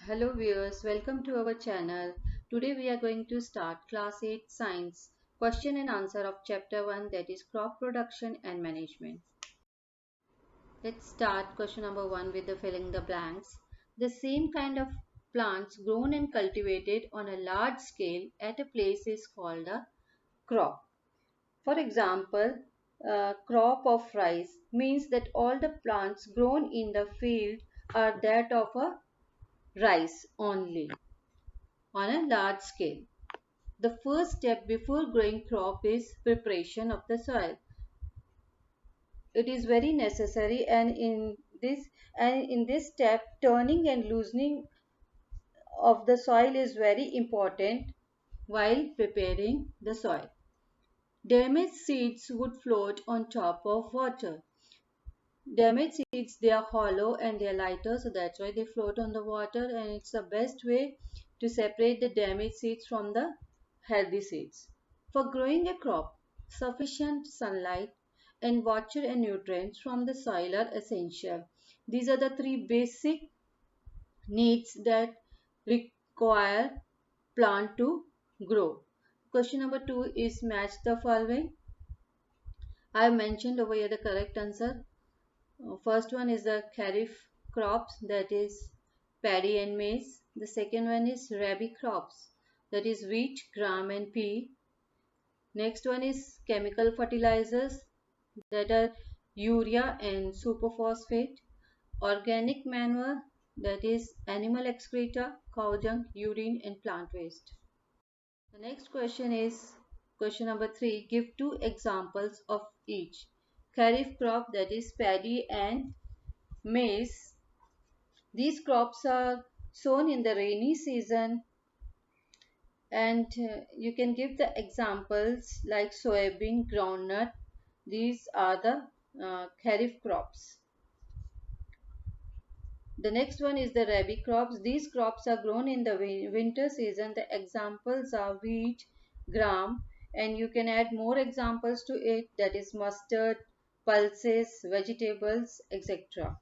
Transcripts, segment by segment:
Hello viewers, welcome to our channel. Today we are going to start class 8 science question and answer of chapter 1, that is crop production and management. Let's start question number 1 with the filling the blanks. The same kind of plants grown and cultivated on a large scale at a place is called a crop. For example, a crop of rice means that all the plants grown in the field are that of a rice only on a large scale. The first step before growing crop is preparation of the soil. It is very necessary, and in this step turning and loosening of the soil is very important while preparing the soil. Damaged seeds would float on top of water. Damaged seeds, they are hollow and they are lighter, so that's why they float on the water, and it's the best way to separate the damaged seeds from the healthy seeds. For growing a crop, sufficient sunlight and water and nutrients from the soil are essential. These are the three basic needs that require plant to grow. Question number 2 is match the following. I have mentioned over here the correct answer. First one is the kharif crops, that is paddy and maize. The second one is rabi crops, that is wheat, gram and pea. Next one is chemical fertilizers, that are urea and superphosphate. Organic manure, that is animal excreta, cow dung, urine and plant waste. The next question is question number 3. Give two examples of each. Kharif crop, that is paddy and maize. These crops are sown in the rainy season, and you can give the examples like soybean, groundnut. These are the kharif crops. The next one is the rabi crops. These crops are grown in the winter season. The examples are wheat, gram, and you can add more examples to it, that is mustard, pulses, vegetables, etc.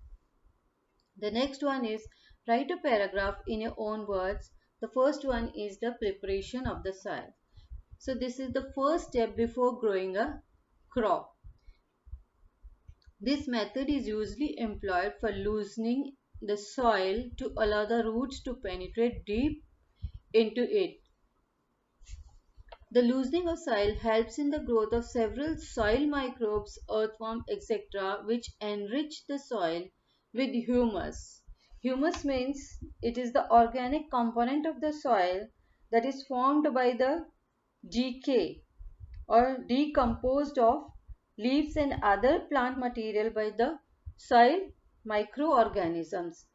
The next one is write a paragraph in your own words. The first one is the preparation of the soil. So this is the first step before growing a crop. This method is usually employed for loosening the soil to allow the roots to penetrate deep into it. The loosening of soil helps in the growth of several soil microbes, earthworm, etc., which enrich the soil with humus. Humus means it is the organic component of the soil that is formed by the decay or decomposed of leaves and other plant material by the soil microorganisms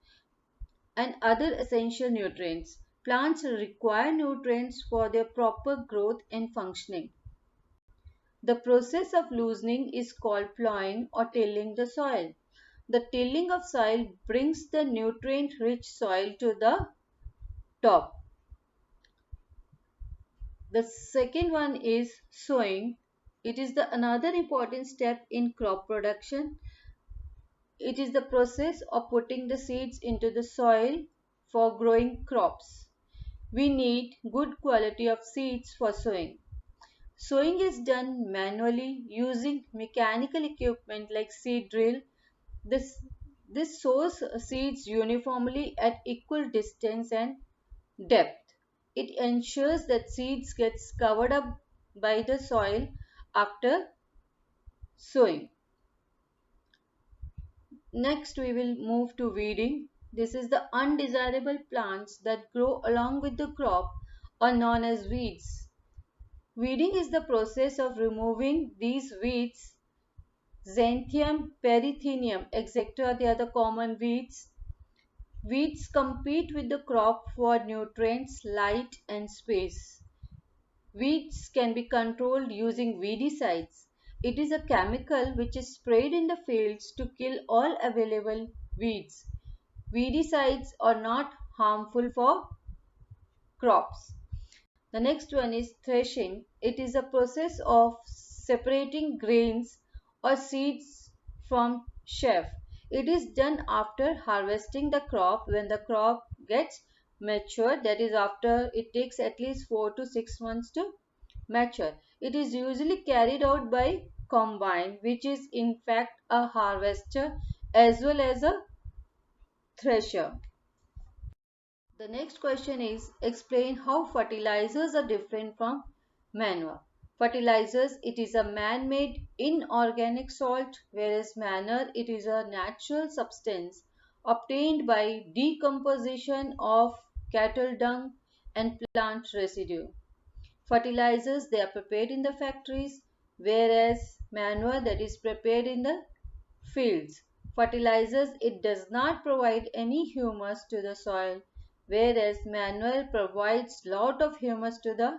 and other essential nutrients. Plants require nutrients for their proper growth and functioning. The process of loosening is called plowing or tilling the soil. The tilling of soil brings the nutrient-rich soil to the top. The second one is sowing. It is another important step in crop production. It is the process of putting the seeds into the soil for growing crops. We need good quality of seeds for sowing. Sowing is done manually using mechanical equipment like seed drill. This sows seeds uniformly at equal distance and depth. It ensures that seeds gets covered up by the soil after sowing. Next we will move to weeding. This is the undesirable plants that grow along with the crop are known as weeds. Weeding is the process of removing these weeds, xanthium, perithenium, etc. They are the common weeds. Weeds compete with the crop for nutrients, light and space. Weeds can be controlled using weedicides. It is a chemical which is sprayed in the fields to kill all available weeds. Weedicides are not harmful for crops. The next one is threshing. It is a process of separating grains or seeds from chaff. It is done after harvesting the crop when the crop gets mature, that is after it takes at least 4 to 6 months to mature. It is usually carried out by combine, which is in fact a harvester as well as a thresher. The next question is explain how fertilizers are different from manure. Fertilizers, it is a man-made inorganic salt, whereas manure, it is a natural substance obtained by decomposition of cattle dung and plant residue. Fertilizers, they are prepared in the factories, whereas manure, that is prepared in the fields. Fertilizers, it does not provide any humus to the soil, whereas manure provides lot of humus to the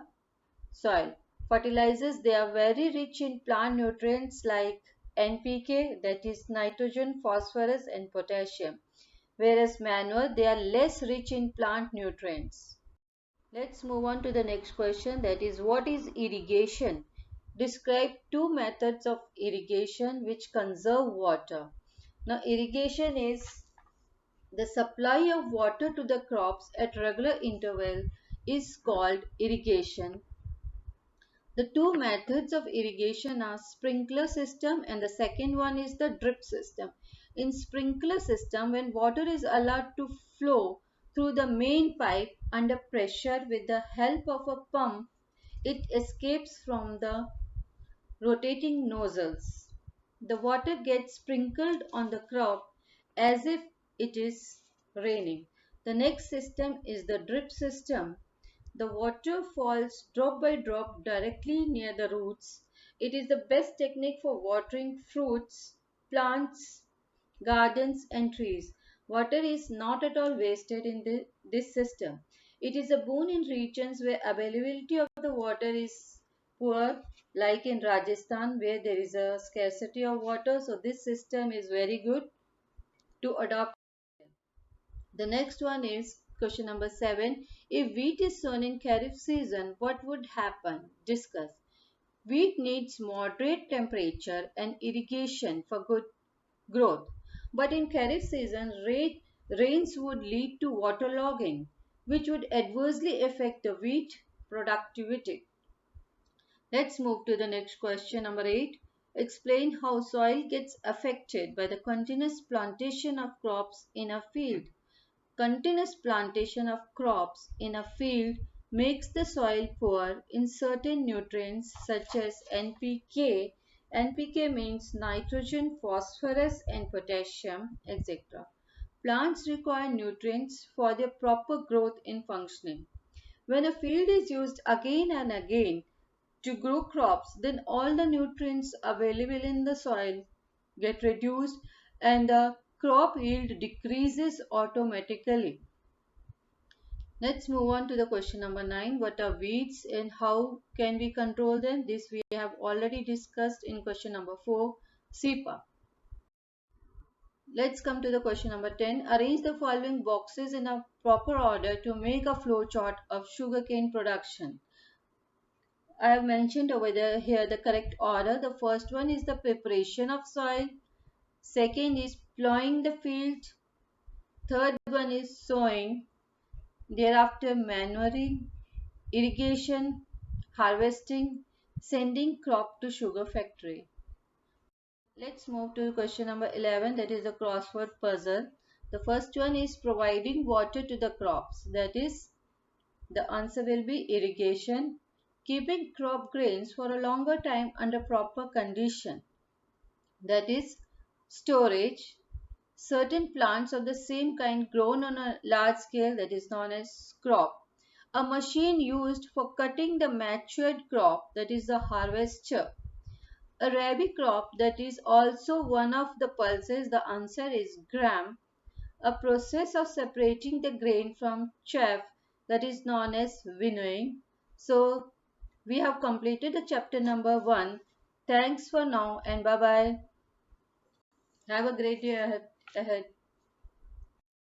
soil. Fertilizers, they are very rich in plant nutrients like NPK, that is nitrogen, phosphorus and potassium, whereas manure, they are less rich in plant nutrients. Let's move on to the next question, that is what is irrigation? Describe two methods of irrigation which conserve water. Now irrigation is the supply of water to the crops at regular interval is called irrigation. The two methods of irrigation are sprinkler system and the second one is the drip system. In sprinkler system, when water is allowed to flow through the main pipe under pressure with the help of a pump, it escapes from the rotating nozzles. The water gets sprinkled on the crop as if it is raining. The next system is the drip system. The water falls drop by drop directly near the roots. It is the best technique for watering fruits, plants, gardens and trees. Water is not at all wasted in this system. It is a boon in regions where availability of the water is poor, like in Rajasthan where there is a scarcity of water. So this system is very good to adopt. The next one is question number 7. If wheat is sown in Kharif season, what would happen? Discuss. Wheat needs moderate temperature and irrigation for good growth. But in Kharif season, rains would lead to waterlogging, which would adversely affect the wheat productivity. Let's move to the next question, number 8. Explain how soil gets affected by the continuous plantation of crops in a field. Continuous plantation of crops in a field makes the soil poor in certain nutrients such as NPK. NPK means nitrogen, phosphorus and potassium, etc. Plants require nutrients for their proper growth and functioning. When a field is used again and again to grow crops, then all the nutrients available in the soil get reduced and the crop yield decreases automatically. Let's move on to the question number 9. What are weeds and how can we control them? This we have already discussed in question number 4, SEPA. Let's come to the question number 10. Arrange the following boxes in a proper order to make a flow chart of sugarcane production. I have mentioned over there here the correct order. The first one is the preparation of soil. Second is plowing the field. Third one is sowing. Thereafter manuring, irrigation, harvesting, sending crop to sugar factory. Let's move to question number 11, that is the crossword puzzle. The first one is providing water to the crops. That is, the answer will be irrigation. Keeping crop grains for a longer time under proper condition. That is, storage. Certain plants of the same kind grown on a large scale, that is known as crop. A machine used for cutting the matured crop, that is the harvester. A rabi crop, that is also one of the pulses, the answer is gram. A process of separating the grain from chaff, that is known as winnowing. So we have completed the chapter number 1. Thanks for now and bye bye. Have a great day ahead.